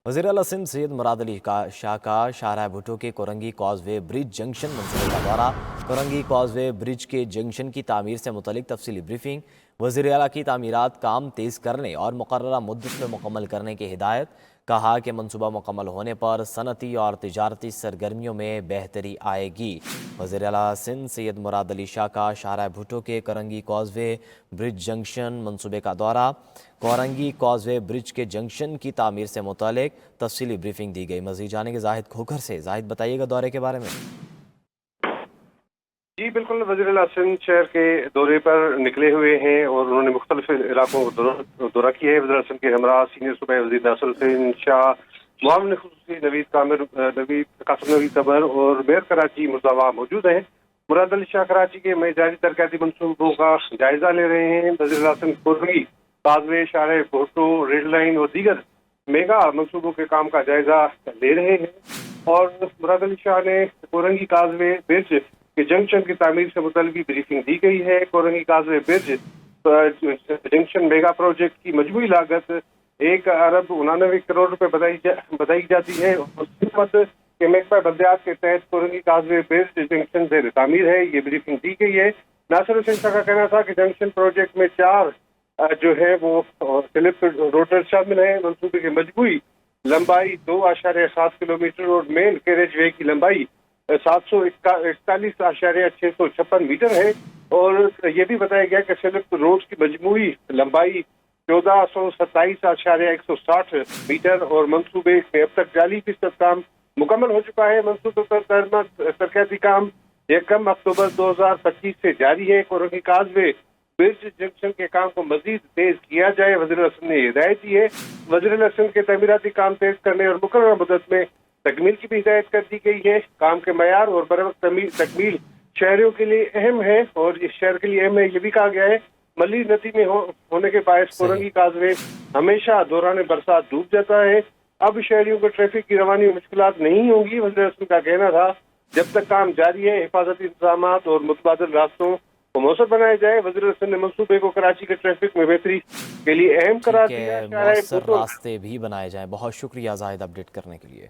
वज़ीर आला सिंध सैयद मुराद अली शाह का शाहराह भुट्टो के कोरंगी कॉजवे ब्रिज जंक्शन मंसूबे का दौरा। कोरंगी कॉजवे ब्रिज के जंक्शन की तामीर से मुतल्लिक तफसीली ब्रीफिंग। वज़ीर आला की तामीरात काम तेज़ करने और मुकर्ररा मुद्दत में मुकम्मल करने की हिदायत। कहा कि मनसूबा मुकम्मल होने पर सनती और तिजारती सरगर्मियों में बेहतरी आएगी। वज़ीर आला सिंध सैयद मुराद अली शाह का शाहराह भुट्टो के कोरंगी कॉजवे ब्रिज जंक्शन मंसूबे का दौरा। कोरंगी कॉजवे ब्रिज के जंक्शन की तामीर से मुतालिक तफसीली ब्रीफिंग दी गई। मज़ीद जानेंगे जाहिद खोखर से। जाहिद, बताइएगा दौरे के बारे में। जी बिल्कुल, वज़ीर आला सिंध शहर के दौरे पर निकले हुए हैं और उन्होंने मुख्तलिफ इलाकों को दौरा किया है। वज़ीर आला सिंध के हमरा सीनियर सूबाई वज़ीर नासिर हुसैन शाह, मुआविन ख़ुसूसी नवीद कासिम नवीद तबर और मेयर कराची मुर्तज़ा मौजूद हैं। मुराद अली शाह कराची के में जारी तरक्याती मनसूबों का जायजा ले रहे हैं। वज़ीर आला सिंध कोरंगी काज़वे, शाहराह भुट्टो, रेड लाइन और दीगर मेगा मनसूबों के काम का जायजा ले रहे हैं। और मुराद अली शाह ने कोरंगी काज़वे ब्रिज के जंक्शन की तामीर से मुतल्लिक़ ब्रीफिंग दी गई है। Korangi causeway bridge junction mega project की मजमूई लागत 1 अरब 99 करोड़ रुपए बताई जाती है। और खिदमत के महकमा बल्दियात के तहत कोरंगी काज़वे ब्रिज जंक्शन से तामीर है, ये ब्रीफिंग दी गई है। नासिर हुसैन शाह का कहना था कि जंक्शन प्रोजेक्ट में 4 जो है वो स्लिप रोटर शामिल है। मनसूबे की मजमूई लंबाई 2.7 किलोमीटर और मेन कैरेज वे की लंबाई 741.656 मीटर है। और ये भी बताया गया कि स्लिप रोड की मजमूई लंबाई 1427.160 मीटर और मनसूबे में अब तक 40% काम मुकम्मल हो चुका है। मनसूबे पर तरक्याती काम 1 अक्टूबर 2025 से जारी है। कोरंगी काज़वे ब्रिज जंक्शन के काम को मजीद तेज किया जाए, वज़ीर आला सिंध ने हिदायत दी है। वज़ीर आला सिंध के तमीराती काम तेज करने और मुकर्रर मुद्दत में तकमील की भी हिदायत कर दी गई है। काम के मयार और बरवक्त तकमील शहरियों के लिए अहम है और इस शहर के लिए अहम है। ये भी कहा गया है मली नदी में होने के बायस कोरंगी काज़वे हमेशा दौरान बरसात डूब जाता है। अब शहरियों को ट्रैफिक की रवानी में मुश्किलात नहीं होंगी। वज़ीर आला सिंध का कहना था जब तक काम जारी है हिफाजती इंतजाम और मुतबादिल रास्तों को मौसर बनाया जाए। वज़ीर आला सिंध ने मंसूबे को कराची के ट्रैफिक में बेहतरी के लिए अहम करार दिया। मौसर रास्ते भी बनाए जाएं। बहुत शुक्रिया जाहिद अपडेट करने के लिए।